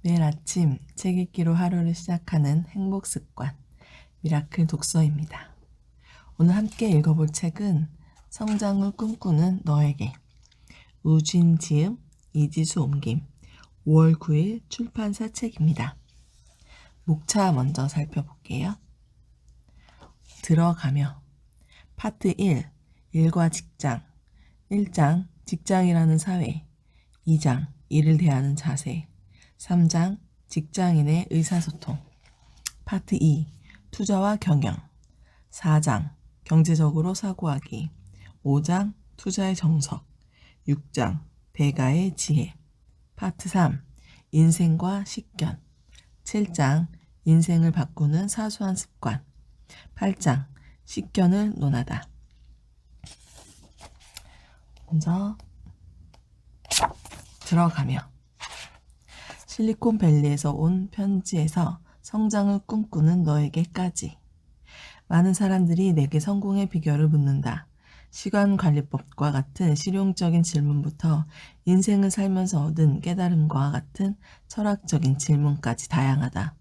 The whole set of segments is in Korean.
매일 아침 책 읽기로 하루를 시작하는 행복 습관, 미라클 독서입니다. 오늘 함께 읽어볼 책은 성장을 꿈꾸는 너에게, 우진 지음, 이지수 옮김, 5월 9일 출판사 책입니다. 목차 먼저 살펴볼게요. 들어가며 파트 1, 일과 직장 1장, 직장이라는 사회 2장, 일을 대하는 자세 3장, 직장인의 의사소통 파트 2, 투자와 경영 4장, 경제적으로 사고하기 5장, 투자의 정석 6장, 대가의 지혜 파트 3, 인생과 식견 7장, 인생을 바꾸는 사소한 습관 8장, 식견을 논하다. 먼저 들어가며 실리콘밸리에서 온 편지에서 성장을 꿈꾸는 너에게까지. 많은 사람들이 내게 성공의 비결을 묻는다. 시간관리법과 같은 실용적인 질문부터 인생을 살면서 얻은 깨달음과 같은 철학적인 질문까지 다양하다.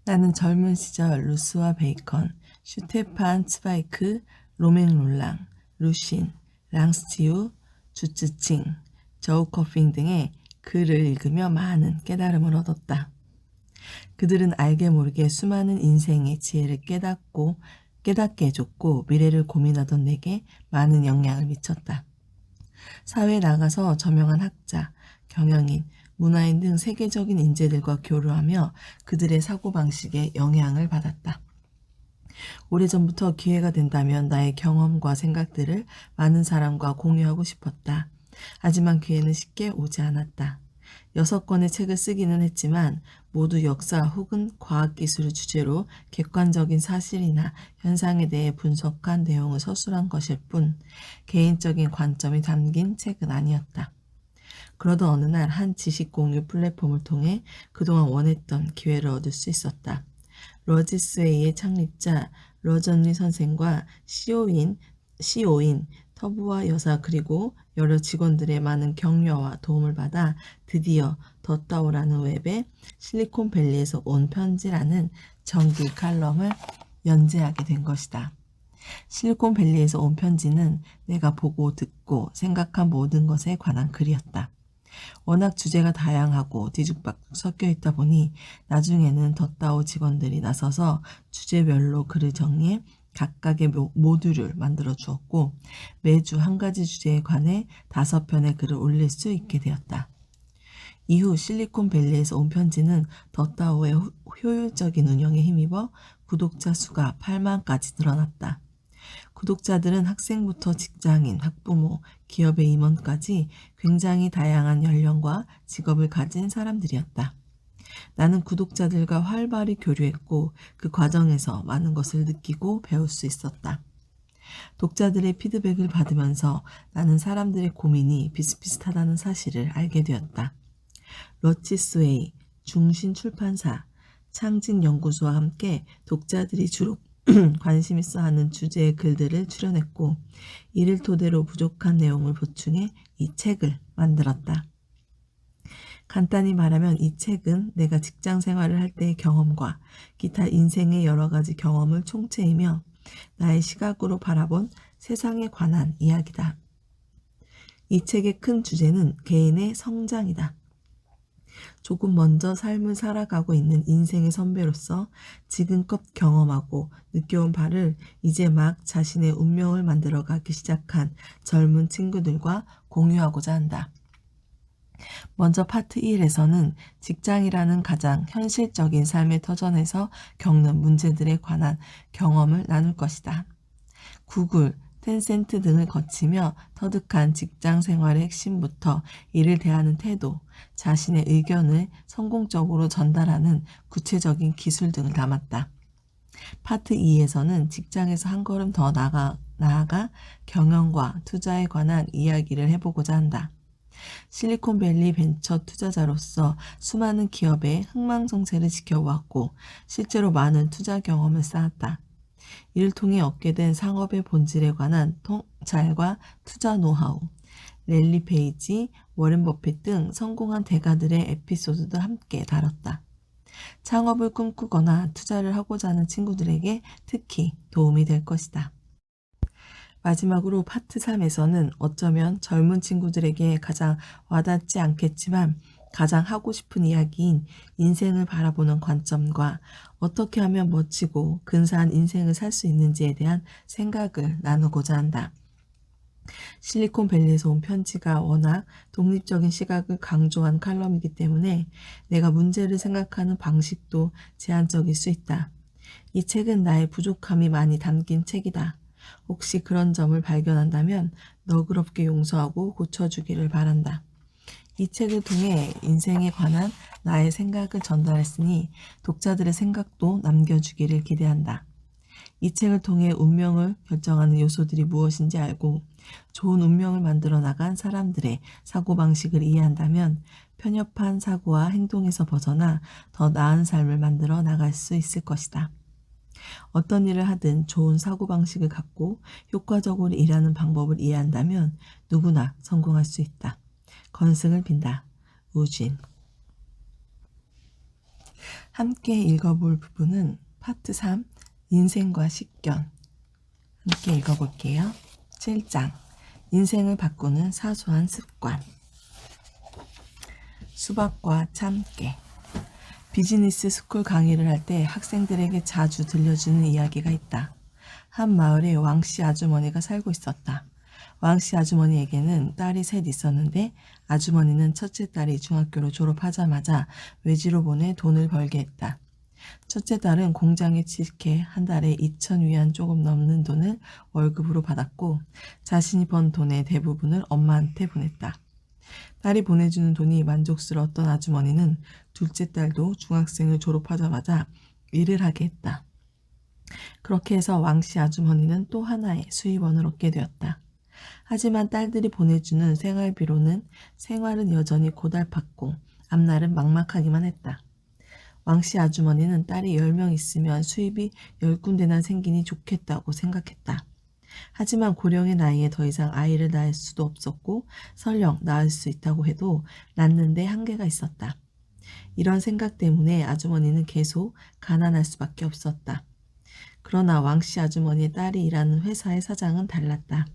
나는 젊은 시절 루스와 베이컨, 슈테판 츠바이크, 로맹 롤랑, 루신, 랑스티우, 주츠칭, 저우커핑 등의 글을 읽으며 많은 깨달음을 얻었다. 그들은 알게 모르게 수많은 인생의 지혜를 깨닫게 해줬고 미래를 고민하던 내게 많은 영향을 미쳤다. 사회에 나가서 저명한 학자, 경영인, 문화인 등 세계적인 인재들과 교류하며 그들의 사고방식에 영향을 받았다. 오래전부터 기회가 된다면 나의 경험과 생각들을 많은 사람과 공유하고 싶었다. 하지만 기회는 쉽게 오지 않았다. 6권의 책을 쓰기는 했지만 모두 역사 혹은 과학기술을 주제로 객관적인 사실이나 현상에 대해 분석한 내용을 서술한 것일 뿐 개인적인 관점이 담긴 책은 아니었다. 그러던 어느 날 한 지식 공유 플랫폼을 통해 그동안 원했던 기회를 얻을 수 있었다. 러지스웨이의 창립자 러전리 선생과 CEO인 터부와 여사 그리고 여러 직원들의 많은 격려와 도움을 받아 드디어 덧다오라는 웹에 실리콘밸리에서 온 편지라는 정기 칼럼을 연재하게 된 것이다. 실리콘밸리에서 온 편지는 내가 보고 듣고 생각한 모든 것에 관한 글이었다. 워낙 주제가 다양하고 뒤죽박죽 섞여 있다 보니 나중에는 덧다오 직원들이 나서서 주제별로 글을 정리해 각각의 모듈을 만들어 주었고 매주 한 가지 주제에 관해 5편의 글을 올릴 수 있게 되었다. 이후 실리콘밸리에서 온 편지는 덧다오의 효율적인 운영에 힘입어 구독자 수가 8만까지 늘어났다. 구독자들은 학생부터 직장인, 학부모, 기업의 임원까지 굉장히 다양한 연령과 직업을 가진 사람들이었다. 나는 구독자들과 활발히 교류했고 그 과정에서 많은 것을 느끼고 배울 수 있었다. 독자들의 피드백을 받으면서 나는 사람들의 고민이 비슷비슷하다는 사실을 알게 되었다. 러치스웨이, 중신출판사, 창직연구소와 함께 독자들이 주로 관심 있어 하는 주제의 글들을 출연했고 이를 토대로 부족한 내용을 보충해 이 책을 만들었다. 간단히 말하면 이 책은 내가 직장 생활을 할 때의 경험과 기타 인생의 여러 가지 경험을 총체이며 나의 시각으로 바라본 세상에 관한 이야기다. 이 책의 큰 주제는 개인의 성장이다. 조금 먼저 삶을 살아가고 있는 인생의 선배로서 지금껏 경험하고 느껴온 바를 이제 막 자신의 운명을 만들어가기 시작한 젊은 친구들과 공유하고자 한다. 먼저 파트 1에서는 직장이라는 가장 현실적인 삶의 터전에서 겪는 문제들에 관한 경험을 나눌 것이다. 구글, 텐센트 등을 거치며 터득한 직장 생활의 핵심부터 이를 대하는 태도, 자신의 의견을 성공적으로 전달하는 구체적인 기술 등을 담았다. 파트 2에서는 직장에서 한 걸음 더 나아가 경영과 투자에 관한 이야기를 해보고자 한다. 실리콘밸리 벤처 투자자로서 수많은 기업의 흥망성쇠를 지켜보았고 실제로 많은 투자 경험을 쌓았다. 이를 통해 얻게 된 상업의 본질에 관한 통찰과 투자 노하우, 랠리 페이지, 워렌 버핏 등 성공한 대가들의 에피소드도 함께 다뤘다. 창업을 꿈꾸거나 투자를 하고자 하는 친구들에게 특히 도움이 될 것이다. 마지막으로 파트 3에서는 어쩌면 젊은 친구들에게 가장 와닿지 않겠지만 가장 하고 싶은 이야기인 인생을 바라보는 관점과 어떻게 하면 멋지고 근사한 인생을 살 수 있는지에 대한 생각을 나누고자 한다. 실리콘밸리에서 온 편지가 워낙 독립적인 시각을 강조한 칼럼이기 때문에 내가 문제를 생각하는 방식도 제한적일 수 있다. 이 책은 나의 부족함이 많이 담긴 책이다. 혹시 그런 점을 발견한다면 너그럽게 용서하고 고쳐주기를 바란다. 이 책을 통해 인생에 관한 나의 생각을 전달했으니 독자들의 생각도 남겨주기를 기대한다. 이 책을 통해 운명을 결정하는 요소들이 무엇인지 알고 좋은 운명을 만들어 나간 사람들의 사고방식을 이해한다면 편협한 사고와 행동에서 벗어나 더 나은 삶을 만들어 나갈 수 있을 것이다. 어떤 일을 하든 좋은 사고방식을 갖고 효과적으로 일하는 방법을 이해한다면 누구나 성공할 수 있다. 건승을 빈다. 우진. 함께 읽어볼 부분은 파트 3, 인생과 식견. 함께 읽어볼게요. 7장, 인생을 바꾸는 사소한 습관. 수박과 참깨. 비즈니스 스쿨 강의를 할 때 학생들에게 자주 들려주는 이야기가 있다. 한 마을에 왕씨 아주머니가 살고 있었다. 왕씨 아주머니에게는 딸이 셋 있었는데 아주머니는 첫째 딸이 중학교를 졸업하자마자 외지로 보내 돈을 벌게 했다. 첫째 딸은 공장에 취직해 한 달에 2,000위안 조금 넘는 돈을 월급으로 받았고 자신이 번 돈의 대부분을 엄마한테 보냈다. 딸이 보내주는 돈이 만족스러웠던 아주머니는 둘째 딸도 중학생을 졸업하자마자 일을 하게 했다. 그렇게 해서 왕씨 아주머니는 또 하나의 수입원을 얻게 되었다. 하지만 딸들이 보내주는 생활비로는 생활은 여전히 고달팠고 앞날은 막막하기만 했다. 왕씨 아주머니는 딸이 10명 있으면 수입이 10군데나 생기니 좋겠다고 생각했다. 하지만 고령의 나이에 더 이상 아이를 낳을 수도 없었고 설령 낳을 수 있다고 해도 낳는데 한계가 있었다. 이런 생각 때문에 아주머니는 계속 가난할 수밖에 없었다. 그러나 왕씨 아주머니의 딸이 일하는 회사의 사장은 달랐다.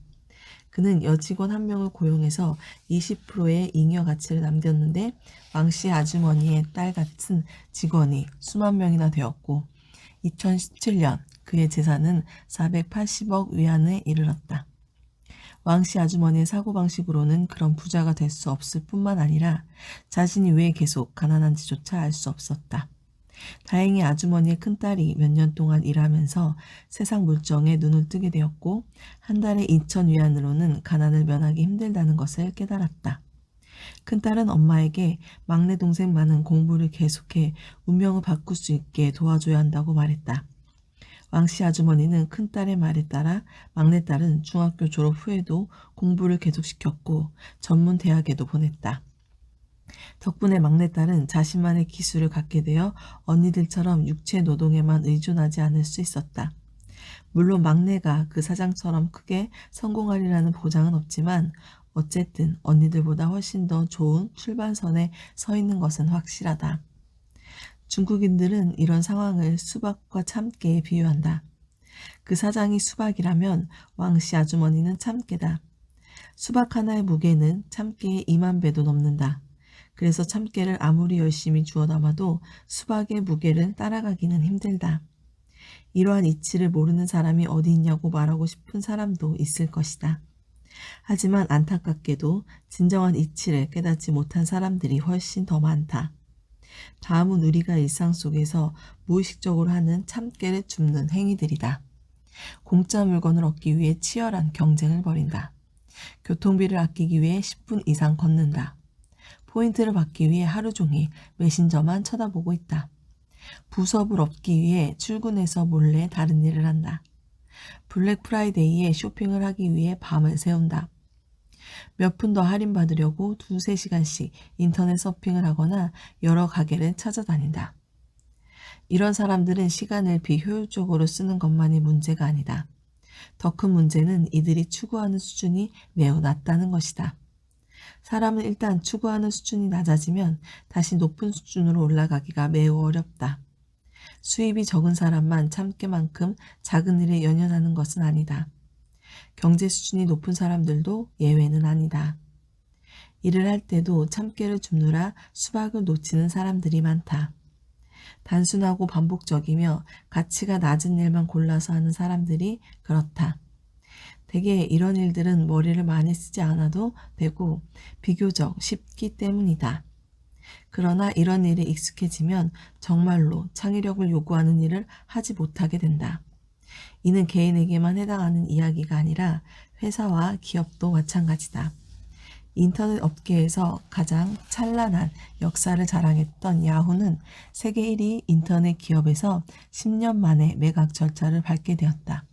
그는 여직원 한 명을 고용해서 20%의 잉여 가치를 남겼는데 왕씨 아주머니의 딸 같은 직원이 수만 명이나 되었고 2017년 그의 재산은 480억 위안에 이르렀다. 왕씨 아주머니의 사고방식으로는 그런 부자가 될 수 없을 뿐만 아니라 자신이 왜 계속 가난한지조차 알 수 없었다. 다행히 아주머니의 큰딸이 몇 년 동안 일하면서 세상 물정에 눈을 뜨게 되었고 한 달에 2,000위안으로는 가난을 면하기 힘들다는 것을 깨달았다. 큰딸은 엄마에게 막내 동생만은 공부를 계속해 운명을 바꿀 수 있게 도와줘야 한다고 말했다. 왕씨 아주머니는 큰딸의 말에 따라 막내딸은 중학교 졸업 후에도 공부를 계속시켰고 전문 대학에도 보냈다. 덕분에 막내딸은 자신만의 기술을 갖게 되어 언니들처럼 육체 노동에만 의존하지 않을 수 있었다. 물론 막내가 그 사장처럼 크게 성공하리라는 보장은 없지만 어쨌든 언니들보다 훨씬 더 좋은 출발선에 서 있는 것은 확실하다. 중국인들은 이런 상황을 수박과 참깨에 비유한다. 그 사장이 수박이라면 왕씨 아주머니는 참깨다. 수박 하나의 무게는 참깨의 2만 배도 넘는다. 그래서 참깨를 아무리 열심히 주워 담아도 수박의 무게를 따라가기는 힘들다. 이러한 이치를 모르는 사람이 어디 있냐고 말하고 싶은 사람도 있을 것이다. 하지만 안타깝게도 진정한 이치를 깨닫지 못한 사람들이 훨씬 더 많다. 다음은 우리가 일상 속에서 무의식적으로 하는 참깨를 줍는 행위들이다. 공짜 물건을 얻기 위해 치열한 경쟁을 벌인다. 교통비를 아끼기 위해 10분 이상 걷는다. 포인트를 받기 위해 하루 종일 메신저만 쳐다보고 있다. 부업을 얻기 위해 출근해서 몰래 다른 일을 한다. 블랙 프라이데이에 쇼핑을 하기 위해 밤을 새운다. 몇 푼 더 할인받으려고 2-3시간씩 인터넷 서핑을 하거나 여러 가게를 찾아다닌다. 이런 사람들은 시간을 비효율적으로 쓰는 것만이 문제가 아니다. 더 큰 문제는 이들이 추구하는 수준이 매우 낮다는 것이다. 사람은 일단 추구하는 수준이 낮아지면 다시 높은 수준으로 올라가기가 매우 어렵다. 수입이 적은 사람만 참깨만큼 작은 일에 연연하는 것은 아니다. 경제 수준이 높은 사람들도 예외는 아니다. 일을 할 때도 참깨를 줍느라 수박을 놓치는 사람들이 많다. 단순하고 반복적이며 가치가 낮은 일만 골라서 하는 사람들이 그렇다. 대개 이런 일들은 머리를 많이 쓰지 않아도 되고 비교적 쉽기 때문이다. 그러나 이런 일에 익숙해지면 정말로 창의력을 요구하는 일을 하지 못하게 된다. 이는 개인에게만 해당하는 이야기가 아니라 회사와 기업도 마찬가지다. 인터넷 업계에서 가장 찬란한 역사를 자랑했던 야후는 세계 1위 인터넷 기업에서 10년 만에 매각 절차를 밟게 되었다.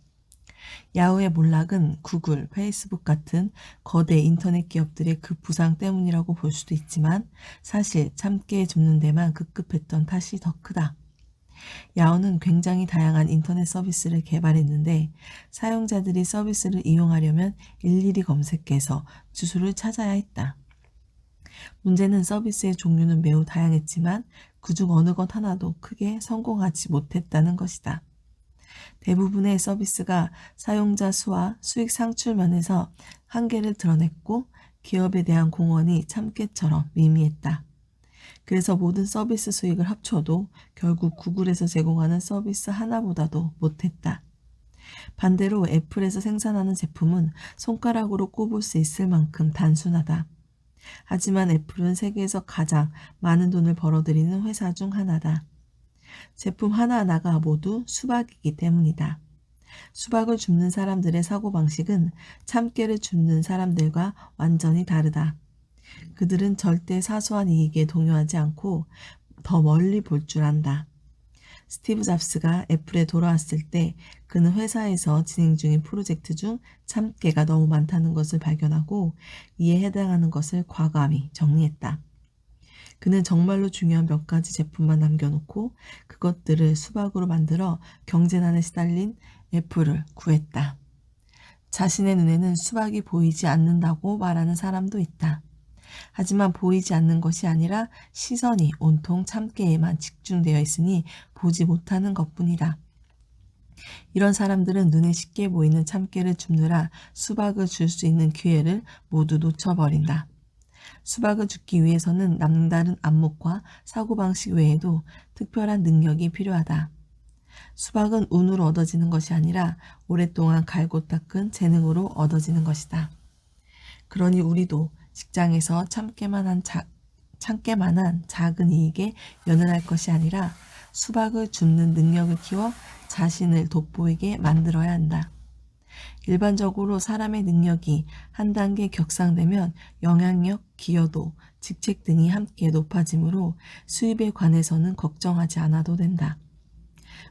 야후의 몰락은 구글, 페이스북 같은 거대 인터넷 기업들의 급부상 때문이라고 볼 수도 있지만 사실 참깨에 줍는 데만 급급했던 탓이 더 크다. 야후는 굉장히 다양한 인터넷 서비스를 개발했는데 사용자들이 서비스를 이용하려면 일일이 검색해서 주소를 찾아야 했다. 문제는 서비스의 종류는 매우 다양했지만 그중 어느 것 하나도 크게 성공하지 못했다는 것이다. 대부분의 서비스가 사용자 수와 수익 상출 면에서 한계를 드러냈고 기업에 대한 공헌이 참깨처럼 미미했다. 그래서 모든 서비스 수익을 합쳐도 결국 구글에서 제공하는 서비스 하나보다도 못했다. 반대로 애플에서 생산하는 제품은 손가락으로 꼽을 수 있을 만큼 단순하다. 하지만 애플은 세계에서 가장 많은 돈을 벌어들이는 회사 중 하나다. 제품 하나하나가 모두 수박이기 때문이다. 수박을 줍는 사람들의 사고방식은 참깨를 줍는 사람들과 완전히 다르다. 그들은 절대 사소한 이익에 동요하지 않고 더 멀리 볼 줄 안다. 스티브 잡스가 애플에 돌아왔을 때 그는 회사에서 진행 중인 프로젝트 중 참깨가 너무 많다는 것을 발견하고 이에 해당하는 것을 과감히 정리했다. 그는 정말로 중요한 몇 가지 제품만 남겨놓고 그것들을 수박으로 만들어 경제난에 시달린 애플을 구했다. 자신의 눈에는 수박이 보이지 않는다고 말하는 사람도 있다. 하지만 보이지 않는 것이 아니라 시선이 온통 참깨에만 집중되어 있으니 보지 못하는 것뿐이다. 이런 사람들은 눈에 쉽게 보이는 참깨를 줍느라 수박을 줄 수 있는 기회를 모두 놓쳐버린다. 수박을 줍기 위해서는 남다른 안목과 사고방식 외에도 특별한 능력이 필요하다. 수박은 운으로 얻어지는 것이 아니라 오랫동안 갈고 닦은 재능으로 얻어지는 것이다. 그러니 우리도 직장에서 참깨만한 작은 이익에 연연할 것이 아니라 수박을 줍는 능력을 키워 자신을 돋보이게 만들어야 한다. 일반적으로 사람의 능력이 한 단계 격상되면 영향력, 기여도, 직책 등이 함께 높아지므로 수입에 관해서는 걱정하지 않아도 된다.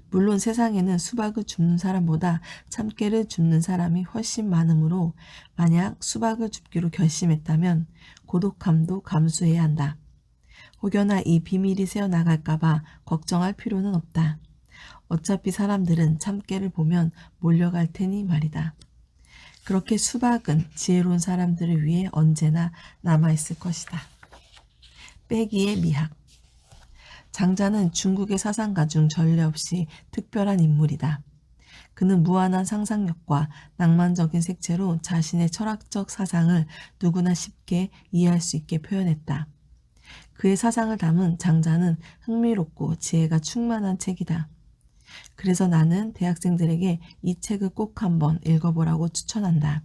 물론 세상에는 수박을 줍는 사람보다 참깨를 줍는 사람이 훨씬 많으므로 만약 수박을 줍기로 결심했다면 고독함도 감수해야 한다. 혹여나 이 비밀이 새어나갈까봐 걱정할 필요는 없다. 어차피 사람들은 참깨를 보면 몰려갈 테니 말이다. 그렇게 수박은 지혜로운 사람들을 위해 언제나 남아있을 것이다. 빼기의 미학. 장자는 중국의 사상가 중 전례 없이 특별한 인물이다. 그는 무한한 상상력과 낭만적인 색채로 자신의 철학적 사상을 누구나 쉽게 이해할 수 있게 표현했다. 그의 사상을 담은 장자는 흥미롭고 지혜가 충만한 책이다. 그래서 나는 대학생들에게 이 책을 꼭 한번 읽어보라고 추천한다.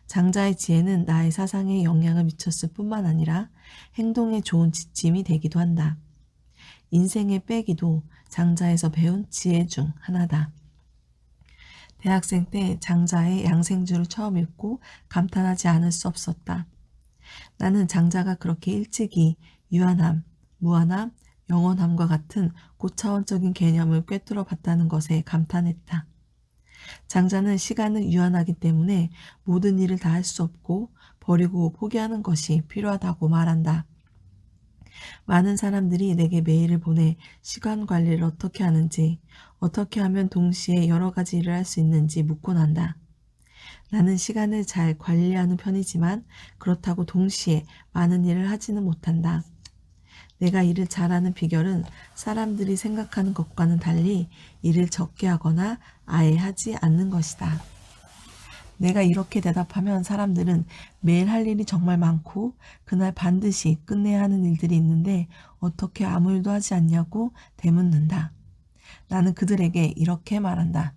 장자의 지혜는 나의 사상에 영향을 미쳤을 뿐만 아니라 행동에 좋은 지침이 되기도 한다. 인생의 빼기도 장자에서 배운 지혜 중 하나다. 대학생 때 장자의 양생주를 처음 읽고 감탄하지 않을 수 없었다. 나는 장자가 그렇게 일찍이 유한함, 무한함, 영원함과 같은 고차원적인 개념을 꿰뚫어 봤다는 것에 감탄했다. 장자는 시간은 유한하기 때문에 모든 일을 다 할 수 없고 버리고 포기하는 것이 필요하다고 말한다. 많은 사람들이 내게 메일을 보내 시간 관리를 어떻게 하는지, 어떻게 하면 동시에 여러 가지 일을 할 수 있는지 묻곤 한다. 나는 시간을 잘 관리하는 편이지만 그렇다고 동시에 많은 일을 하지는 못한다. 내가 일을 잘하는 비결은 사람들이 생각하는 것과는 달리 일을 적게 하거나 아예 하지 않는 것이다. 내가 이렇게 대답하면 사람들은 매일 할 일이 정말 많고 그날 반드시 끝내야 하는 일들이 있는데 어떻게 아무 일도 하지 않냐고 되묻는다. 나는 그들에게 이렇게 말한다.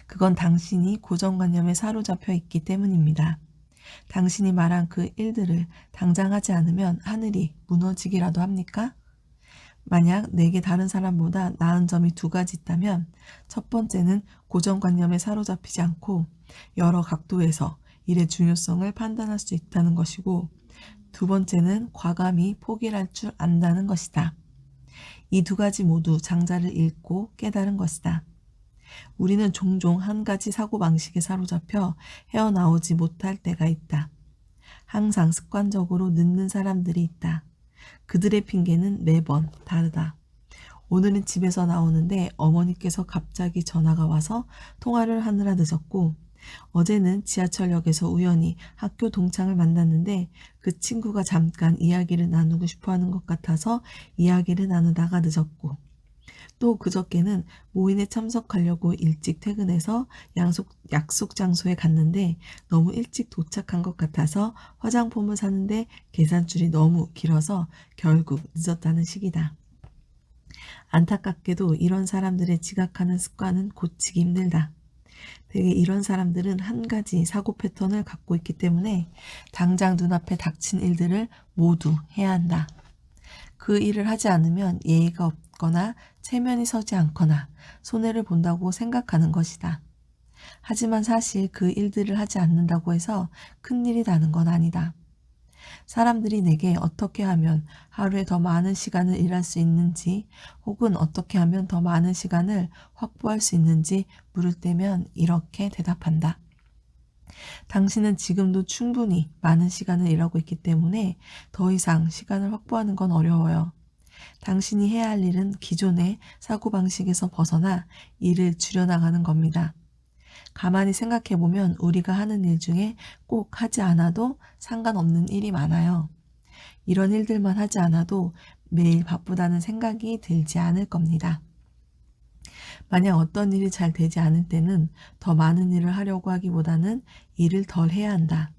그건 당신이 고정관념에 사로잡혀 있기 때문입니다. 당신이 말한 그 일들을 당장 하지 않으면 하늘이 무너지기라도 합니까? 만약 내게 다른 사람보다 나은 점이 두 가지 있다면 첫 번째는 고정관념에 사로잡히지 않고 여러 각도에서 일의 중요성을 판단할 수 있다는 것이고 두 번째는 과감히 포기를 할 줄 안다는 것이다. 이 두 가지 모두 장자를 읽고 깨달은 것이다. 우리는 종종 한 가지 사고방식에 사로잡혀 헤어나오지 못할 때가 있다. 항상 습관적으로 늦는 사람들이 있다. 그들의 핑계는 매번 다르다. 오늘은 집에서 나오는데 어머니께서 갑자기 전화가 와서 통화를 하느라 늦었고, 어제는 지하철역에서 우연히 학교 동창을 만났는데 그 친구가 잠깐 이야기를 나누고 싶어 하는 것 같아서 이야기를 나누다가 늦었고, 또 그저께는 모임에 참석하려고 일찍 퇴근해서 약속 장소에 갔는데 너무 일찍 도착한 것 같아서 화장품을 사는데 계산줄이 너무 길어서 결국 늦었다는 식이다. 안타깝게도 이런 사람들의 지각하는 습관은 고치기 힘들다. 되게 이런 사람들은 한 가지 사고 패턴을 갖고 있기 때문에 당장 눈앞에 닥친 일들을 모두 해야 한다. 그 일을 하지 않으면 예의가 없거나 체면이 서지 않거나 손해를 본다고 생각하는 것이다. 하지만 사실 그 일들을 하지 않는다고 해서 큰일이 나는 건 아니다. 사람들이 내게 어떻게 하면 하루에 더 많은 시간을 일할 수 있는지 혹은 어떻게 하면 더 많은 시간을 확보할 수 있는지 물을 때면 이렇게 대답한다. 당신은 지금도 충분히 많은 시간을 일하고 있기 때문에 더 이상 시간을 확보하는 건 어려워요. 당신이 해야 할 일은 기존의 사고방식에서 벗어나 일을 줄여나가는 겁니다. 가만히 생각해보면 우리가 하는 일 중에 꼭 하지 않아도 상관없는 일이 많아요. 이런 일들만 하지 않아도 매일 바쁘다는 생각이 들지 않을 겁니다. 만약 어떤 일이 잘 되지 않을 때는 더 많은 일을 하려고 하기보다는 일을 덜 해야 한다.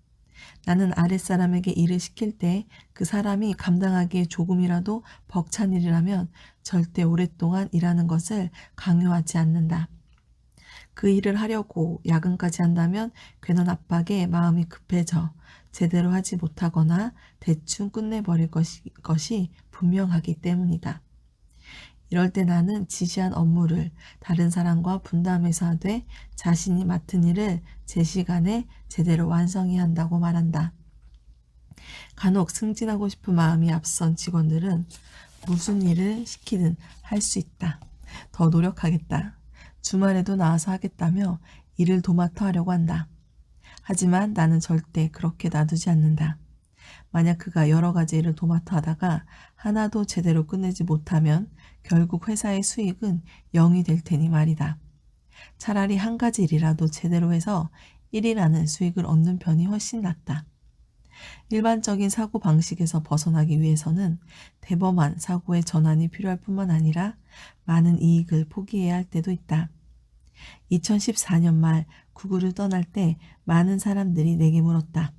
나는 아랫사람에게 일을 시킬 때 그 사람이 감당하기에 조금이라도 벅찬 일이라면 절대 오랫동안 일하는 것을 강요하지 않는다. 그 일을 하려고 야근까지 한다면 괜한 압박에 마음이 급해져 제대로 하지 못하거나 대충 끝내버릴 것이 분명하기 때문이다. 이럴 때 나는 지시한 업무를 다른 사람과 분담해서 하되 자신이 맡은 일을 제 시간에 제대로 완성해야 한다고 말한다. 간혹 승진하고 싶은 마음이 앞선 직원들은 무슨 일을 시키든 할 수 있다. 더 노력하겠다. 주말에도 나와서 하겠다며 일을 도맡아 하려고 한다. 하지만 나는 절대 그렇게 놔두지 않는다. 만약 그가 여러 가지 일을 도맡아 하다가 하나도 제대로 끝내지 못하면 결국 회사의 수익은 0이 될 테니 말이다. 차라리 한 가지 일이라도 제대로 해서 1이라는 수익을 얻는 편이 훨씬 낫다. 일반적인 사고 방식에서 벗어나기 위해서는 대범한 사고의 전환이 필요할 뿐만 아니라 많은 이익을 포기해야 할 때도 있다. 2014년 말 구글을 떠날 때 많은 사람들이 내게 물었다.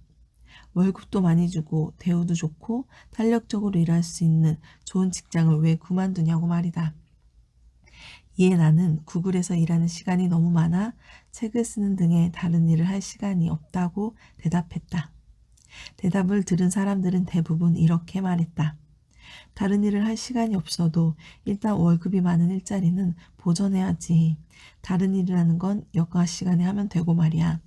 월급도 많이 주고 대우도 좋고 탄력적으로 일할 수 있는 좋은 직장을 왜 그만두냐고 말이다. 이에 나는 구글에서 일하는 시간이 너무 많아 책을 쓰는 등의 다른 일을 할 시간이 없다고 대답했다. 대답을 들은 사람들은 대부분 이렇게 말했다. 다른 일을 할 시간이 없어도 일단 월급이 많은 일자리는 보전해야지. 다른 일을 하는 건 여가 시간에 하면 되고 말이야.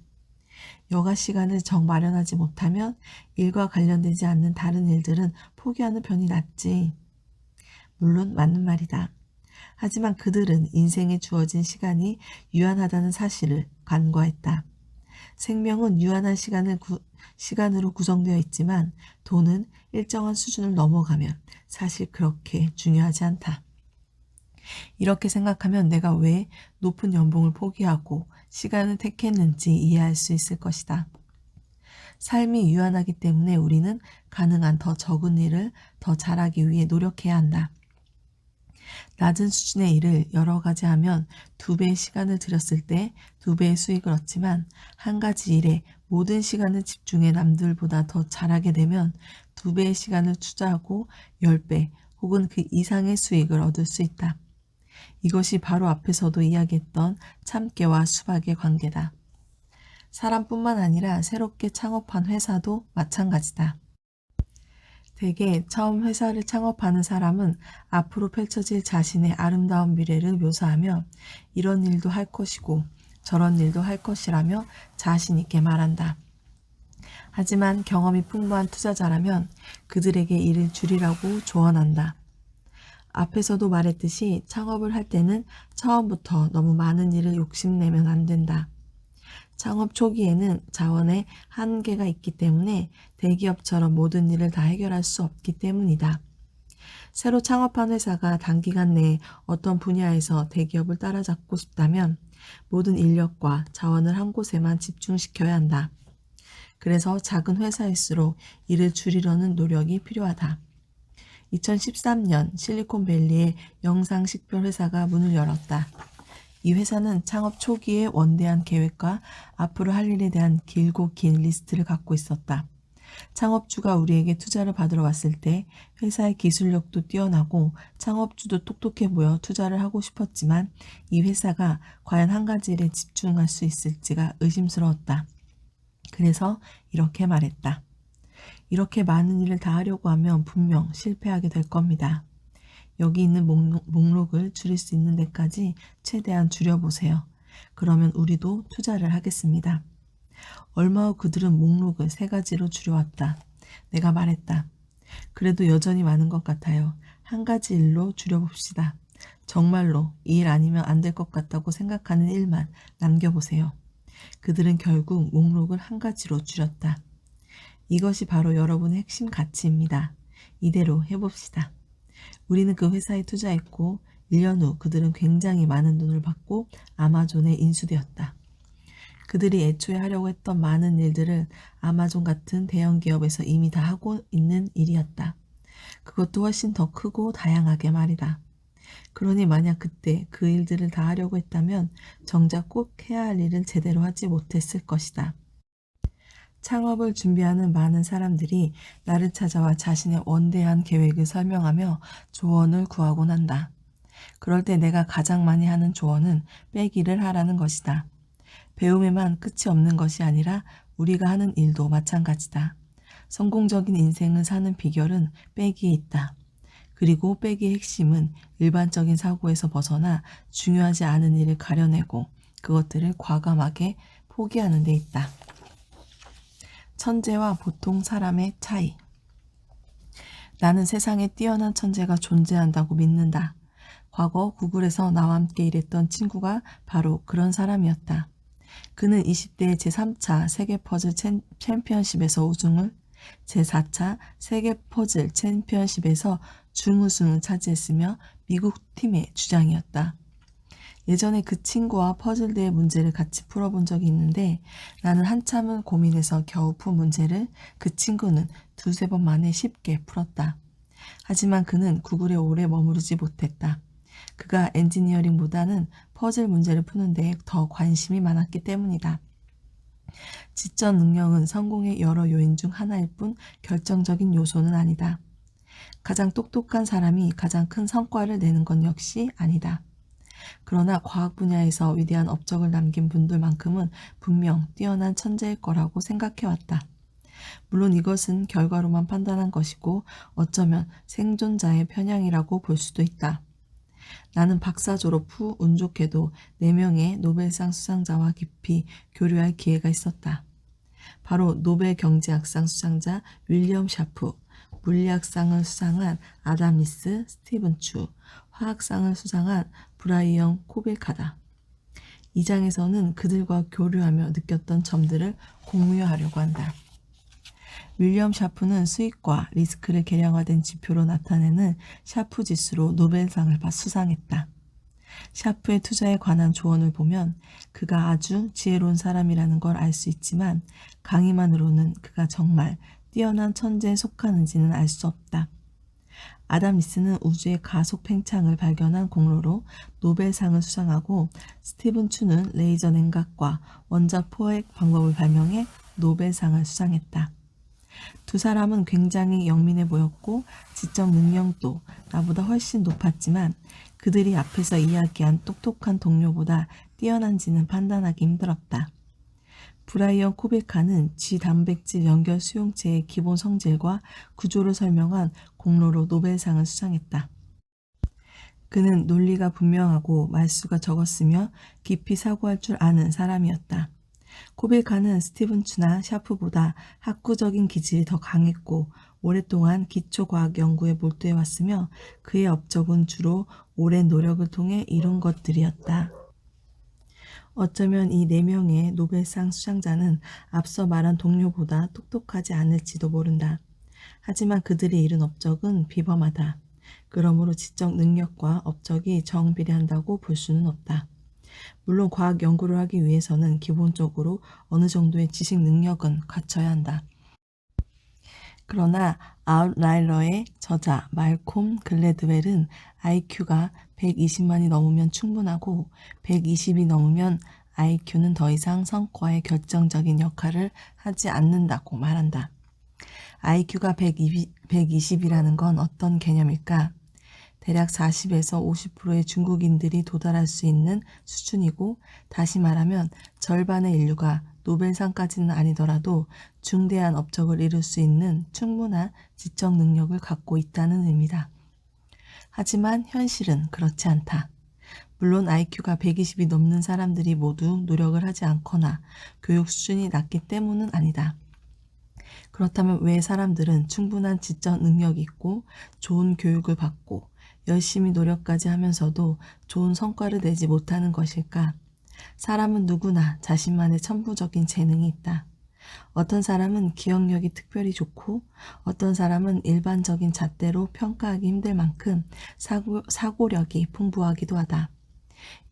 여가 시간을 정 마련하지 못하면 일과 관련되지 않는 다른 일들은 포기하는 편이 낫지. 물론 맞는 말이다. 하지만 그들은 인생에 주어진 시간이 유한하다는 사실을 간과했다. 생명은 유한한 시간으로 구성되어 있지만 돈은 일정한 수준을 넘어가면 사실 그렇게 중요하지 않다. 이렇게 생각하면 내가 왜 높은 연봉을 포기하고 시간을 택했는지 이해할 수 있을 것이다. 삶이 유한하기 때문에 우리는 가능한 더 적은 일을 더 잘하기 위해 노력해야 한다. 낮은 수준의 일을 여러 가지 하면 2배의 시간을 들였을 때 2배의 수익을 얻지만 한 가지 일에 모든 시간을 집중해 남들보다 더 잘하게 되면 2배의 시간을 투자하고 10배 혹은 그 이상의 수익을 얻을 수 있다. 이것이 바로 앞에서도 이야기했던 참깨와 수박의 관계다. 사람뿐만 아니라 새롭게 창업한 회사도 마찬가지다. 대개 처음 회사를 창업하는 사람은 앞으로 펼쳐질 자신의 아름다운 미래를 묘사하며 이런 일도 할 것이고 저런 일도 할 것이라며 자신 있게 말한다. 하지만 경험이 풍부한 투자자라면 그들에게 일을 줄이라고 조언한다. 앞에서도 말했듯이 창업을 할 때는 처음부터 너무 많은 일을 욕심내면 안 된다. 창업 초기에는 자원의 한계가 있기 때문에 대기업처럼 모든 일을 다 해결할 수 없기 때문이다. 새로 창업한 회사가 단기간 내에 어떤 분야에서 대기업을 따라잡고 싶다면 모든 인력과 자원을 한 곳에만 집중시켜야 한다. 그래서 작은 회사일수록 일을 줄이려는 노력이 필요하다. 2013년 실리콘밸리의 영상식별 회사가 문을 열었다. 이 회사는 창업 초기에 원대한 계획과 앞으로 할 일에 대한 길고 긴 리스트를 갖고 있었다. 창업주가 우리에게 투자를 받으러 왔을 때 회사의 기술력도 뛰어나고 창업주도 똑똑해 보여 투자를 하고 싶었지만 이 회사가 과연 한 가지 일에 집중할 수 있을지가 의심스러웠다. 그래서 이렇게 말했다. 이렇게 많은 일을 다 하려고 하면 분명 실패하게 될 겁니다. 여기 있는 목록을 줄일 수 있는 데까지 최대한 줄여보세요. 그러면 우리도 투자를 하겠습니다. 얼마 후 그들은 목록을 3가지로 줄여왔다. 내가 말했다. 그래도 여전히 많은 것 같아요. 한 가지 일로 줄여봅시다. 정말로 이 일 아니면 안 될 것 같다고 생각하는 일만 남겨보세요. 그들은 결국 목록을 1가지로 줄였다. 이것이 바로 여러분의 핵심 가치입니다. 이대로 해봅시다. 우리는 그 회사에 투자했고 1년 후 그들은 굉장히 많은 돈을 받고 아마존에 인수되었다. 그들이 애초에 하려고 했던 많은 일들을 아마존 같은 대형 기업에서 이미 다 하고 있는 일이었다. 그것도 훨씬 더 크고 다양하게 말이다. 그러니 만약 그때 그 일들을 다 하려고 했다면 정작 꼭 해야 할 일을 제대로 하지 못했을 것이다. 창업을 준비하는 많은 사람들이 나를 찾아와 자신의 원대한 계획을 설명하며 조언을 구하곤 한다. 그럴 때 내가 가장 많이 하는 조언은 빼기를 하라는 것이다. 배움에만 끝이 없는 것이 아니라 우리가 하는 일도 마찬가지다. 성공적인 인생을 사는 비결은 빼기에 있다. 그리고 빼기의 핵심은 일반적인 사고에서 벗어나 중요하지 않은 일을 가려내고 그것들을 과감하게 포기하는 데 있다. 천재와 보통 사람의 차이. 나는 세상에 뛰어난 천재가 존재한다고 믿는다. 과거 구글에서 나와 함께 일했던 친구가 바로 그런 사람이었다. 그는 20대 제3차 세계 퍼즐 챔피언십에서 우승을, 제4차 세계 퍼즐 챔피언십에서 준우승을 차지했으며 미국 팀의 주장이었다. 예전에 그 친구와 퍼즐대회 문제를 같이 풀어본 적이 있는데 나는 한참을 고민해서 겨우 푼 문제를 그 친구는 2-3번 만에 쉽게 풀었다. 하지만 그는 구글에 오래 머무르지 못했다. 그가 엔지니어링보다는 퍼즐 문제를 푸는 데에 더 관심이 많았기 때문이다. 지적 능력은 성공의 여러 요인 중 하나일 뿐 결정적인 요소는 아니다. 가장 똑똑한 사람이 가장 큰 성과를 내는 건 역시 아니다. 그러나 과학 분야에서 위대한 업적을 남긴 분들만큼은 분명 뛰어난 천재일 거라고 생각해왔다. 물론 이것은 결과로만 판단한 것이고 어쩌면 생존자의 편향이라고 볼 수도 있다. 나는 박사 졸업 후 운 좋게도 4명의 노벨상 수상자와 깊이 교류할 기회가 있었다. 바로 노벨 경제학상 수상자 윌리엄 샤프, 물리학상을 수상한 아담 리스, 스티븐 추, 화학상을 수상한 브라이언 코빌카다. 이 장에서는 그들과 교류하며 느꼈던 점들을 공유하려고 한다. 윌리엄 샤프는 수익과 리스크를 계량화된 지표로 나타내는 샤프 지수로 노벨상을 수상했다. 샤프의 투자에 관한 조언을 보면 그가 아주 지혜로운 사람이라는 걸 알 수 있지만 강의만으로는 그가 정말 뛰어난 천재에 속하는지는 알 수 없다. 아담 리스는 우주의 가속 팽창을 발견한 공로로 노벨상을 수상하고 스티븐 추는 레이저 냉각과 원자 포획 방법을 발명해 노벨상을 수상했다. 두 사람은 굉장히 영민해 보였고 지적 능력도 나보다 훨씬 높았지만 그들이 앞에서 이야기한 똑똑한 동료보다 뛰어난지는 판단하기 힘들었다. 브라이언 코베카는 쥐단백질 연결 수용체의 기본 성질과 구조를 설명한 공로로 노벨상을 수상했다. 그는 논리가 분명하고 말수가 적었으며 깊이 사고할 줄 아는 사람이었다. 코베카는 스티븐 추나 샤프보다 학구적인 기질이 더 강했고 오랫동안 기초과학 연구에 몰두해왔으며 그의 업적은 주로 오랜 노력을 통해 이룬 것들이었다. 어쩌면 이 4명의 노벨상 수상자는 앞서 말한 동료보다 똑똑하지 않을지도 모른다. 하지만 그들이 이룬 업적은 비범하다. 그러므로 지적 능력과 업적이 정비례한다고 볼 수는 없다. 물론 과학 연구를 하기 위해서는 기본적으로 어느 정도의 지식 능력은 갖춰야 한다. 그러나 아웃라이러의 저자 말콤 글래드웰은 IQ가 120만이 넘으면 충분하고 120이 넘으면 IQ는 더 이상 성과에 결정적인 역할을 하지 않는다고 말한다. IQ가 120이라는 건 어떤 개념일까? 대략 40에서 50%의 중국인들이 도달할 수 있는 수준이고 다시 말하면 절반의 인류가 노벨상까지는 아니더라도 중대한 업적을 이룰 수 있는 충분한 지적 능력을 갖고 있다는 의미다. 하지만 현실은 그렇지 않다. 물론 IQ가 120이 넘는 사람들이 모두 노력을 하지 않거나 교육 수준이 낮기 때문은 아니다. 그렇다면 왜 사람들은 충분한 지적 능력이 있고 좋은 교육을 받고 열심히 노력까지 하면서도 좋은 성과를 내지 못하는 것일까? 사람은 누구나 자신만의 천부적인 재능이 있다. 어떤 사람은 기억력이 특별히 좋고 어떤 사람은 일반적인 잣대로 평가하기 힘들 만큼 사고력이 풍부하기도 하다.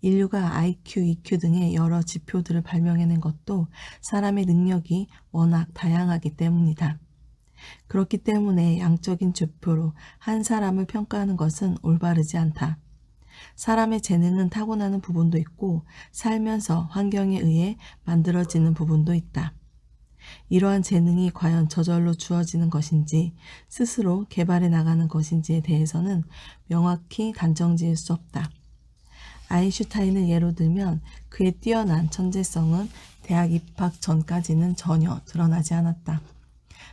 인류가 IQ, EQ 등의 여러 지표들을 발명해낸 것도 사람의 능력이 워낙 다양하기 때문이다. 그렇기 때문에 양적인 지표로 한 사람을 평가하는 것은 올바르지 않다. 사람의 재능은 타고나는 부분도 있고 살면서 환경에 의해 만들어지는 부분도 있다. 이러한 재능이 과연 저절로 주어지는 것인지 스스로 개발해 나가는 것인지에 대해서는 명확히 단정 지을 수 없다. 아인슈타인을 예로 들면 그의 뛰어난 천재성은 대학 입학 전까지는 전혀 드러나지 않았다.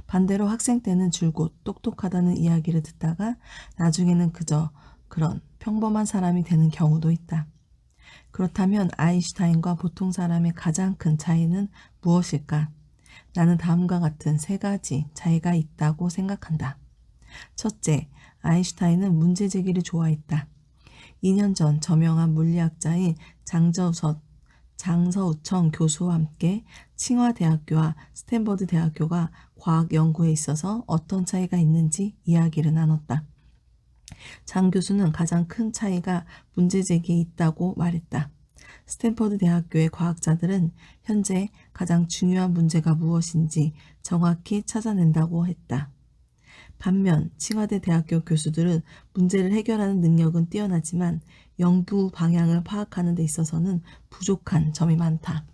반대로 학생 때는 줄곧 똑똑하다는 이야기를 듣다가 나중에는 그저 그런 평범한 사람이 되는 경우도 있다. 그렇다면 아인슈타인과 보통 사람의 가장 큰 차이는 무엇일까? 나는 다음과 같은 3가지 차이가 있다고 생각한다. 첫째, 아인슈타인은 문제제기를 좋아했다. 2년 전 저명한 물리학자인 장서우청 교수와 함께 칭화대학교와 스탠퍼드 대학교가 과학 연구에 있어서 어떤 차이가 있는지 이야기를 나눴다. 장 교수는 가장 큰 차이가 문제제기에 있다고 말했다. 스탠퍼드 대학교의 과학자들은 현재 가장 중요한 문제가 무엇인지 정확히 찾아낸다고 했다. 반면 칭화대 대학교 교수들은 문제를 해결하는 능력은 뛰어나지만 연구 방향을 파악하는 데 있어서는 부족한 점이 많다.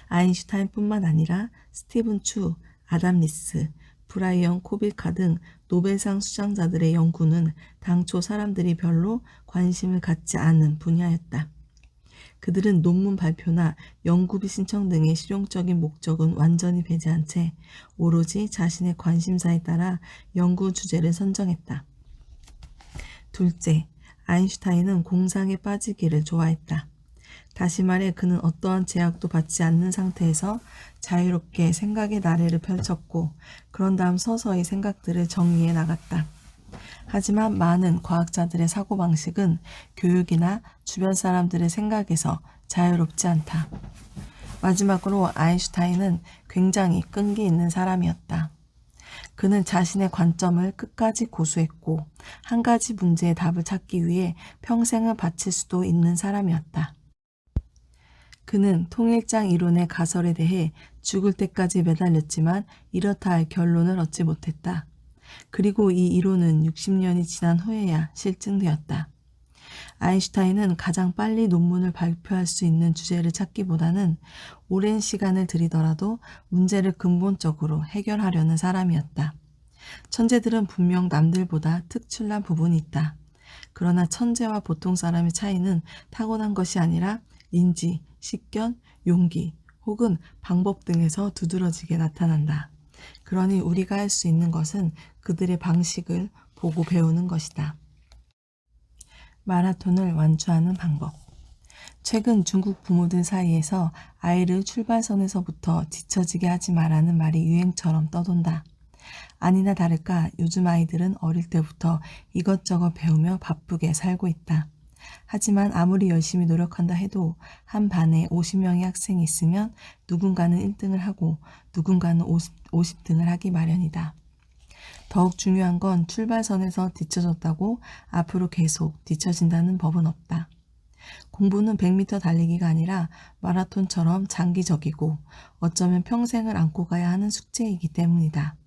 아인슈타인뿐만 아니라 스티븐 추, 아담 리스, 브라이언 코베카 등 노벨상 수상자들의 연구는 당초 사람들이 별로 관심을 갖지 않은 분야였다. 그들은 논문 발표나 연구비 신청 등의 실용적인 목적은 완전히 배제한 채 오로지 자신의 관심사에 따라 연구 주제를 선정했다. 둘째, 아인슈타인은 공상에 빠지기를 좋아했다. 다시 말해 그는 어떠한 제약도 받지 않는 상태에서 자유롭게 생각의 나래를 펼쳤고 그런 다음 서서히 생각들을 정리해 나갔다. 하지만 많은 과학자들의 사고방식은 교육이나 주변 사람들의 생각에서 자유롭지 않다. 마지막으로 아인슈타인은 굉장히 끈기 있는 사람이었다. 그는 자신의 관점을 끝까지 고수했고 한 가지 문제의 답을 찾기 위해 평생을 바칠 수도 있는 사람이었다. 그는 통일장 이론의 가설에 대해 죽을 때까지 매달렸지만 이렇다 할 결론을 얻지 못했다. 그리고 이 이론은 60년이 지난 후에야 실증되었다. 아인슈타인은 가장 빨리 논문을 발표할 수 있는 주제를 찾기보다는 오랜 시간을 들이더라도 문제를 근본적으로 해결하려는 사람이었다. 천재들은 분명 남들보다 특출난 부분이 있다. 그러나 천재와 보통 사람의 차이는 타고난 것이 아니라 인지, 식견, 용기 혹은 방법 등에서 두드러지게 나타난다. 그러니 우리가 할 수 있는 것은 그들의 방식을 보고 배우는 것이다. 마라톤을 완주하는 방법. 최근 중국 부모들 사이에서 아이를 출발선에서부터 뒤처지게 하지 말라는 말이 유행처럼 떠돈다. 아니나 다를까 요즘 아이들은 어릴 때부터 이것저것 배우며 바쁘게 살고 있다. 하지만 아무리 열심히 노력한다 해도 한 반에 50명의 학생이 있으면 누군가는 1등을 하고 누군가는 50등을 하기 마련이다. 더욱 중요한 건 출발선에서 뒤처졌다고 앞으로 계속 뒤처진다는 법은 없다. 공부는 100m 달리기가 아니라 마라톤처럼 장기적이고 어쩌면 평생을 안고 가야 하는 숙제이기 때문이다.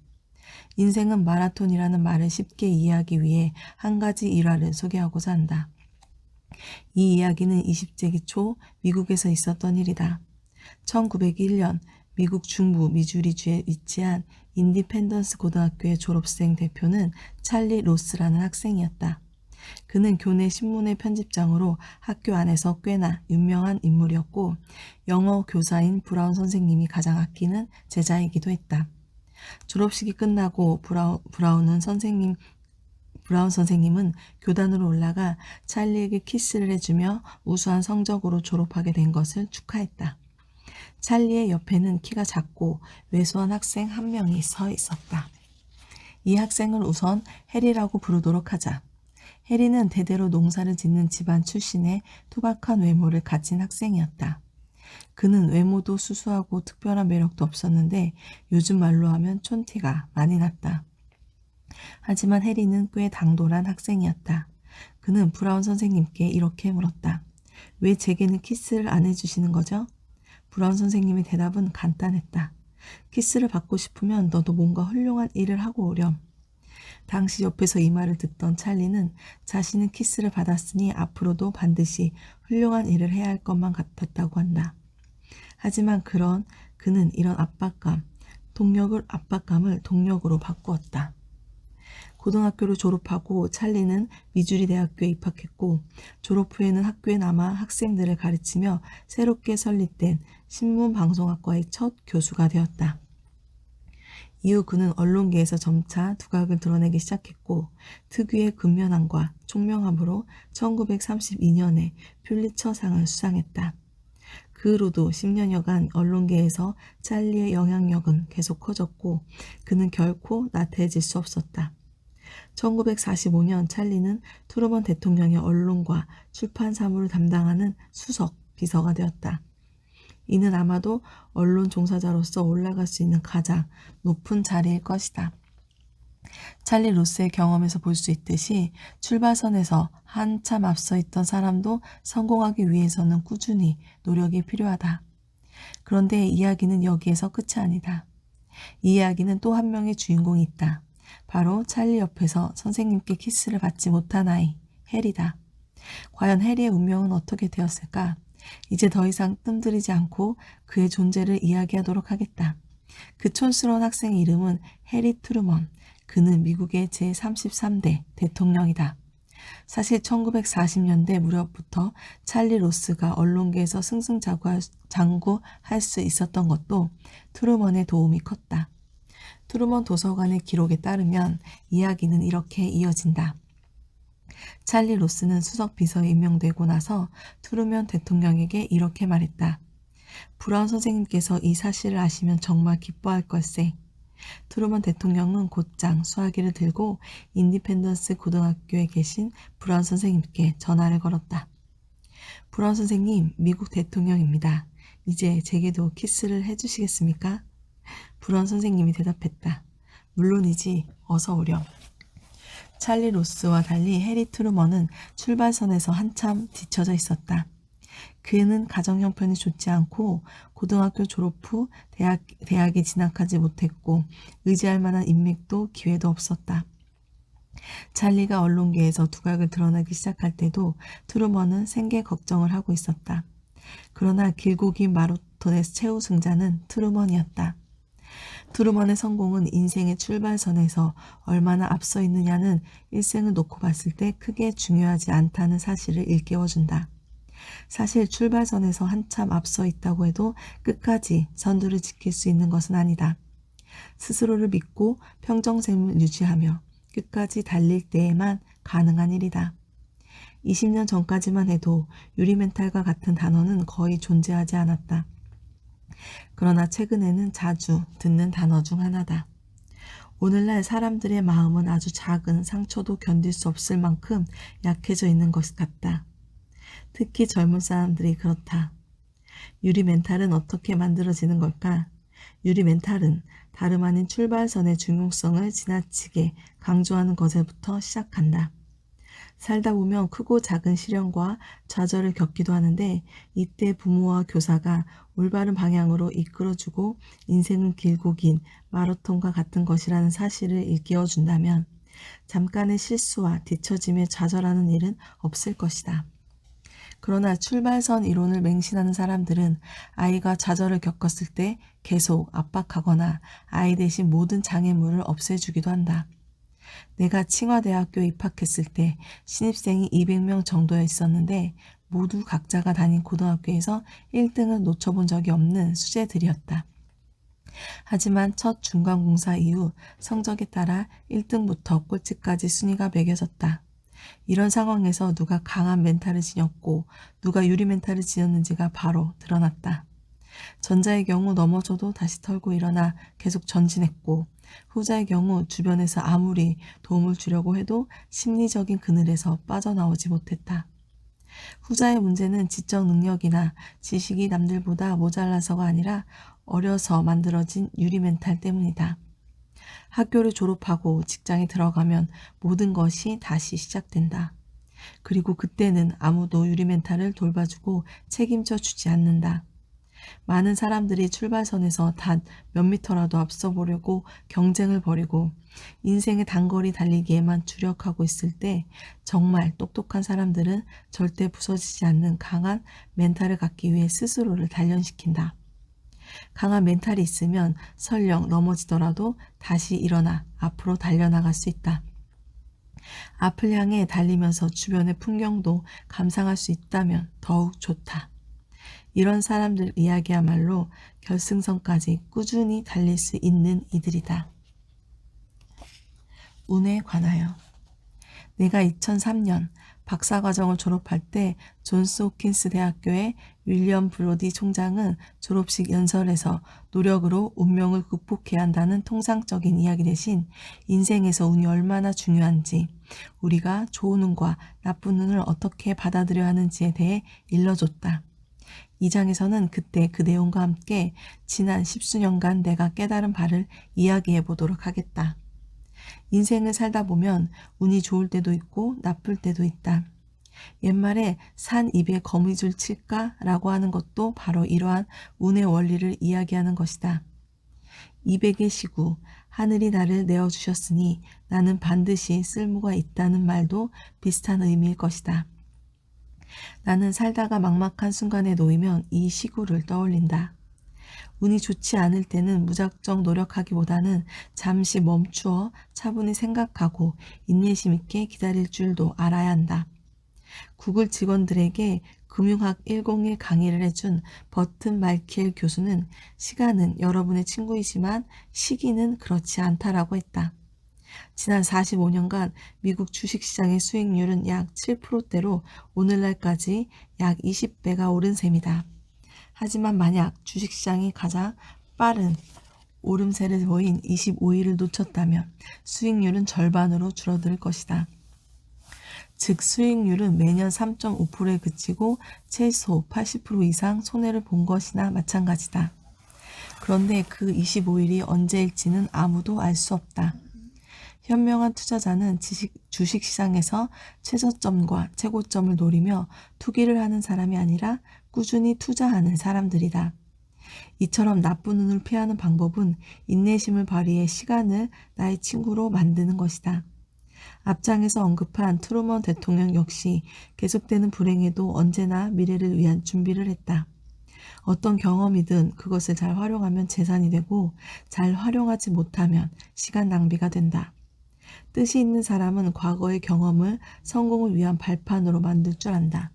인생은 마라톤이라는 말을 쉽게 이해하기 위해 한 가지 일화를 소개하고자 한다. 이 이야기는 20세기 초 미국에서 있었던 일이다. 1901년 미국 중부 미주리주에 위치한 인디펜던스 고등학교의 졸업생 대표는 찰리 로스라는 학생이었다. 그는 교내 신문의 편집장으로 학교 안에서 꽤나 유명한 인물이었고 영어 교사인 브라운 선생님이 가장 아끼는 제자이기도 했다. 졸업식이 끝나고 브라운 선생님은 교단으로 올라가 찰리에게 키스를 해주며 우수한 성적으로 졸업하게 된 것을 축하했다. 찰리의 옆에는 키가 작고 왜소한 학생 한 명이 서 있었다. 이 학생을 우선 해리라고 부르도록 하자. 해리는 대대로 농사를 짓는 집안 출신의 투박한 외모를 가진 학생이었다. 그는 외모도 수수하고 특별한 매력도 없었는데 요즘 말로 하면 촌티가 많이 났다. 하지만 해리는 꽤 당돌한 학생이었다. 그는 브라운 선생님께 이렇게 물었다. 왜 제게는 키스를 안 해주시는 거죠? 브라운 선생님의 대답은 간단했다. 키스를 받고 싶으면 너도 뭔가 훌륭한 일을 하고 오렴. 당시 옆에서 이 말을 듣던 찰리는 자신은 키스를 받았으니 앞으로도 반드시 훌륭한 일을 해야 할 것만 같았다고 한다. 하지만 그는 이런 압박감을 동력으로 바꾸었다. 고등학교를 졸업하고 찰리는 미주리 대학교에 입학했고 졸업 후에는 학교에 남아 학생들을 가르치며 새롭게 설립된 신문방송학과의 첫 교수가 되었다. 이후 그는 언론계에서 점차 두각을 드러내기 시작했고 특유의 근면함과 총명함으로 1932년에 퓰리처상을 수상했다. 그 후로도 10년여간 언론계에서 찰리의 영향력은 계속 커졌고 그는 결코 나태해질 수 없었다. 1945년 찰리는 트루먼 대통령의 언론과 출판 사무를 담당하는 수석 비서가 되었다. 이는 아마도 언론 종사자로서 올라갈 수 있는 가장 높은 자리일 것이다. 찰리 로스의 경험에서 볼 수 있듯이 출발선에서 한참 앞서 있던 사람도 성공하기 위해서는 꾸준히 노력이 필요하다. 그런데 이야기는 여기에서 끝이 아니다. 이 이야기는 또 한 명의 주인공이 있다. 바로 찰리 옆에서 선생님께 키스를 받지 못한 아이, 해리다. 과연 해리의 운명은 어떻게 되었을까? 이제 더 이상 뜸들이지 않고 그의 존재를 이야기하도록 하겠다. 그 촌스러운 학생의 이름은 해리 트루먼. 그는 미국의 제33대 대통령이다. 사실 1940년대 무렵부터 찰리 로스가 언론계에서 승승장구할 수 있었던 것도 트루먼의 도움이 컸다. 트루먼 도서관의 기록에 따르면 이야기는 이렇게 이어진다. 찰리 로스는 수석 비서에 임명되고 나서 트루먼 대통령에게 이렇게 말했다. 브라운 선생님께서 이 사실을 아시면 정말 기뻐할 걸세. 트루먼 대통령은 곧장 수화기를 들고 인디펜던스 고등학교에 계신 브라운 선생님께 전화를 걸었다. 브라운 선생님, 미국 대통령입니다. 이제 제게도 키스를 해주시겠습니까? 브라운 선생님이 대답했다. 물론이지. 어서 오렴. 찰리 로스와 달리 해리 트루먼은 출발선에서 한참 뒤처져 있었다. 그는 가정 형편이 좋지 않고 고등학교 졸업 후 대학에 진학하지 못했고 의지할 만한 인맥도 기회도 없었다. 찰리가 언론계에서 두각을 드러내기 시작할 때도 트루먼은 생계 걱정을 하고 있었다. 그러나 길고 긴 마라톤의 최후 승자는 트루먼이었다. 트루먼의 성공은 인생의 출발선에서 얼마나 앞서 있느냐는 일생을 놓고 봤을 때 크게 중요하지 않다는 사실을 일깨워준다. 사실 출발선에서 한참 앞서 있다고 해도 끝까지 선두를 지킬 수 있는 것은 아니다. 스스로를 믿고 평정심을 유지하며 끝까지 달릴 때에만 가능한 일이다. 20년 전까지만 해도 유리멘탈과 같은 단어는 거의 존재하지 않았다. 그러나 최근에는 자주 듣는 단어 중 하나다. 오늘날 사람들의 마음은 아주 작은 상처도 견딜 수 없을 만큼 약해져 있는 것 같다. 특히 젊은 사람들이 그렇다. 유리멘탈은 어떻게 만들어지는 걸까? 유리멘탈은 다름 아닌 출발선의 중요성을 지나치게 강조하는 것에부터 시작한다. 살다 보면 크고 작은 시련과 좌절을 겪기도 하는데 이때 부모와 교사가 올바른 방향으로 이끌어주고 인생은 길고 긴 마라톤과 같은 것이라는 사실을 일깨워준다면 잠깐의 실수와 뒤처짐에 좌절하는 일은 없을 것이다. 그러나 출발선 이론을 맹신하는 사람들은 아이가 좌절을 겪었을 때 계속 압박하거나 아이 대신 모든 장애물을 없애주기도 한다. 내가 칭화대학교에 입학했을 때 신입생이 200명 정도에 있었는데 모두 각자가 다닌 고등학교에서 1등을 놓쳐본 적이 없는 수재들이었다. 하지만 첫 중간고사 이후 성적에 따라 1등부터 꼴찌까지 순위가 매겨졌다. 이런 상황에서 누가 강한 멘탈을 지녔고 누가 유리 멘탈을 지녔는지가 바로 드러났다. 전자의 경우 넘어져도 다시 털고 일어나 계속 전진했고 후자의 경우 주변에서 아무리 도움을 주려고 해도 심리적인 그늘에서 빠져나오지 못했다. 후자의 문제는 지적 능력이나 지식이 남들보다 모자라서가 아니라 어려서 만들어진 유리 멘탈 때문이다. 학교를 졸업하고 직장에 들어가면 모든 것이 다시 시작된다. 그리고 그때는 아무도 유리 멘탈을 돌봐주고 책임져 주지 않는다. 많은 사람들이 출발선에서 단 몇 미터라도 앞서 보려고 경쟁을 벌이고 인생의 단거리 달리기에만 주력하고 있을 때 정말 똑똑한 사람들은 절대 부서지지 않는 강한 멘탈을 갖기 위해 스스로를 단련시킨다. 강한 멘탈이 있으면 설령 넘어지더라도 다시 일어나 앞으로 달려나갈 수 있다. 앞을 향해 달리면서 주변의 풍경도 감상할 수 있다면 더욱 좋다. 이런 사람들 이야기야말로 결승선까지 꾸준히 달릴 수 있는 이들이다. 운에 관하여 내가 2003년 박사과정을 졸업할 때 존스 홉킨스 대학교의 윌리엄 브로디 총장은 졸업식 연설에서 노력으로 운명을 극복해야 한다는 통상적인 이야기 대신 인생에서 운이 얼마나 중요한지 우리가 좋은 운과 나쁜 운을 어떻게 받아들여야 하는지에 대해 일러줬다. 이 장에서는 그때 그 내용과 함께 지난 10수년간 내가 깨달은 바를 이야기해 보도록 하겠다. 인생을 살다 보면 운이 좋을 때도 있고 나쁠 때도 있다. 옛말에 산 입에 거미줄 칠까? 라고 하는 것도 바로 이러한 운의 원리를 이야기하는 것이다. 200의 시구, 하늘이 나를 내어주셨으니 나는 반드시 쓸모가 있다는 말도 비슷한 의미일 것이다. 나는 살다가 막막한 순간에 놓이면 이 시구를 떠올린다. 운이 좋지 않을 때는 무작정 노력하기보다는 잠시 멈추어 차분히 생각하고 인내심 있게 기다릴 줄도 알아야 한다. 구글 직원들에게 금융학 101 강의를 해준 버튼 말키엘 교수는 시간은 여러분의 친구이지만 시기는 그렇지 않다라고 했다. 지난 45년간 미국 주식시장의 수익률은 약 7%대로 오늘날까지 약 20배가 오른 셈이다. 하지만 만약 주식시장이 가장 빠른 오름세를 보인 25일을 놓쳤다면 수익률은 절반으로 줄어들 것이다. 즉 수익률은 매년 3.5%에 그치고 최소 80% 이상 손해를 본 것이나 마찬가지다. 그런데 그 25일이 언제일지는 아무도 알 수 없다. 현명한 투자자는 주식시장에서 최저점과 최고점을 노리며 투기를 하는 사람이 아니라 꾸준히 투자하는 사람들이다. 이처럼 나쁜 운을 피하는 방법은 인내심을 발휘해 시간을 나의 친구로 만드는 것이다. 앞장에서 언급한 트루먼 대통령 역시 계속되는 불행에도 언제나 미래를 위한 준비를 했다. 어떤 경험이든 그것을 잘 활용하면 재산이 되고 잘 활용하지 못하면 시간 낭비가 된다. 뜻이 있는 사람은 과거의 경험을 성공을 위한 발판으로 만들 줄 안다.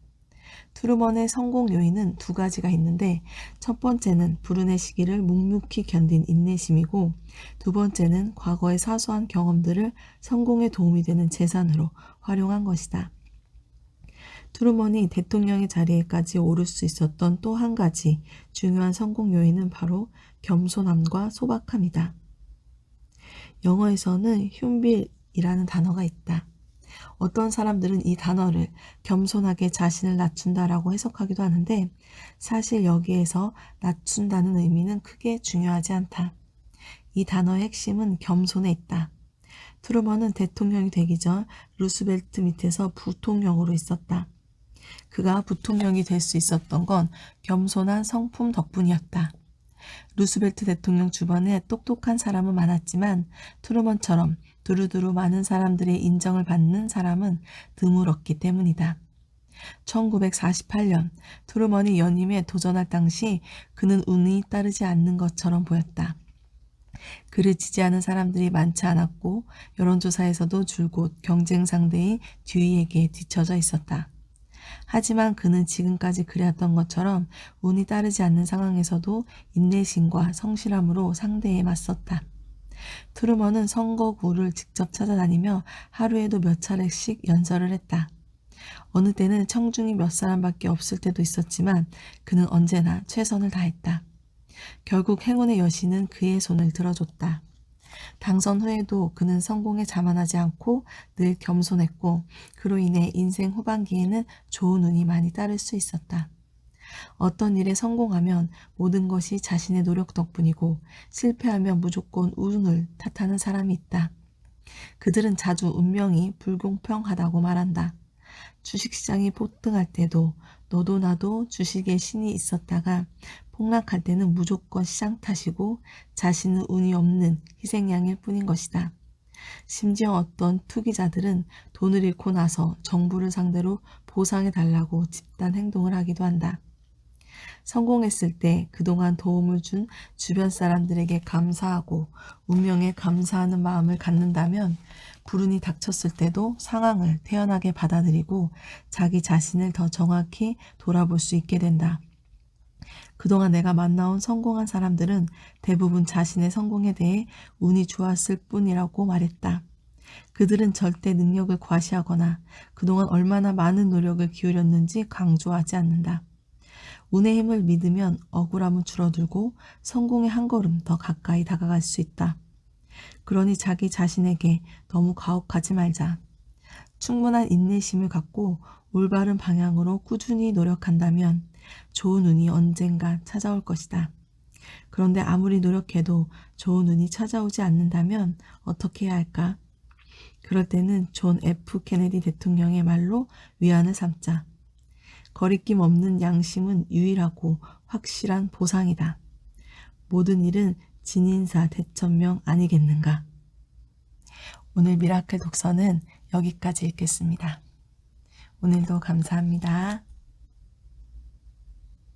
트루먼의 성공 요인은 두 가지가 있는데 첫 번째는 불운의 시기를 묵묵히 견딘 인내심이고 두 번째는 과거의 사소한 경험들을 성공에 도움이 되는 재산으로 활용한 것이다. 트루먼이 대통령의 자리에까지 오를 수 있었던 또 한 가지 중요한 성공 요인은 바로 겸손함과 소박함이다. 영어에서는 humil이라는 단어가 있다. 어떤 사람들은 이 단어를 겸손하게 자신을 낮춘다라고 해석하기도 하는데 사실 여기에서 낮춘다는 의미는 크게 중요하지 않다. 이 단어의 핵심은 겸손에 있다. 트루먼은 대통령이 되기 전 루스벨트 밑에서 부통령으로 있었다. 그가 부통령이 될 수 있었던 건 겸손한 성품 덕분이었다. 루스벨트 대통령 주변에 똑똑한 사람은 많았지만 트루먼처럼 두루두루 많은 사람들의 인정을 받는 사람은 드물었기 때문이다. 1948년 트루먼이 연임에 도전할 당시 그는 운이 따르지 않는 것처럼 보였다. 그를 지지하는 사람들이 많지 않았고 여론조사에서도 줄곧 경쟁 상대인 듀이에게 뒤처져 있었다. 하지만 그는 지금까지 그래왔던 것처럼 운이 따르지 않는 상황에서도 인내심과 성실함으로 상대에 맞섰다. 트루먼은 선거구를 직접 찾아다니며 하루에도 몇 차례씩 연설을 했다. 어느 때는 청중이 몇 사람밖에 없을 때도 있었지만 그는 언제나 최선을 다했다. 결국 행운의 여신은 그의 손을 들어줬다. 당선 후에도 그는 성공에 자만하지 않고 늘 겸손했고 그로 인해 인생 후반기에는 좋은 운이 많이 따를 수 있었다. 어떤 일에 성공하면 모든 것이 자신의 노력 덕분이고 실패하면 무조건 운을 탓하는 사람이 있다. 그들은 자주 운명이 불공평하다고 말한다. 주식시장이 폭등할 때도 너도 나도 주식에 신이 있었다가 폭락할 때는 무조건 시장 탓이고 자신은 운이 없는 희생양일 뿐인 것이다. 심지어 어떤 투기자들은 돈을 잃고 나서 정부를 상대로 보상해달라고 집단 행동을 하기도 한다. 성공했을 때 그동안 도움을 준 주변 사람들에게 감사하고 운명에 감사하는 마음을 갖는다면 불운이 닥쳤을 때도 상황을 태연하게 받아들이고 자기 자신을 더 정확히 돌아볼 수 있게 된다. 그동안 내가 만나온 성공한 사람들은 대부분 자신의 성공에 대해 운이 좋았을 뿐이라고 말했다. 그들은 절대 능력을 과시하거나 그동안 얼마나 많은 노력을 기울였는지 강조하지 않는다. 운의 힘을 믿으면 억울함은 줄어들고 성공에 한 걸음 더 가까이 다가갈 수 있다. 그러니 자기 자신에게 너무 가혹하지 말자. 충분한 인내심을 갖고 올바른 방향으로 꾸준히 노력한다면 좋은 운이 언젠가 찾아올 것이다. 그런데 아무리 노력해도 좋은 운이 찾아오지 않는다면 어떻게 해야 할까? 그럴 때는 존 F. 케네디 대통령의 말로 위안을 삼자. 거리낌 없는 양심은 유일하고 확실한 보상이다. 모든 일은 진인사 대천명 아니겠는가? 오늘 미라클 독서는 여기까지 읽겠습니다. 오늘도 감사합니다.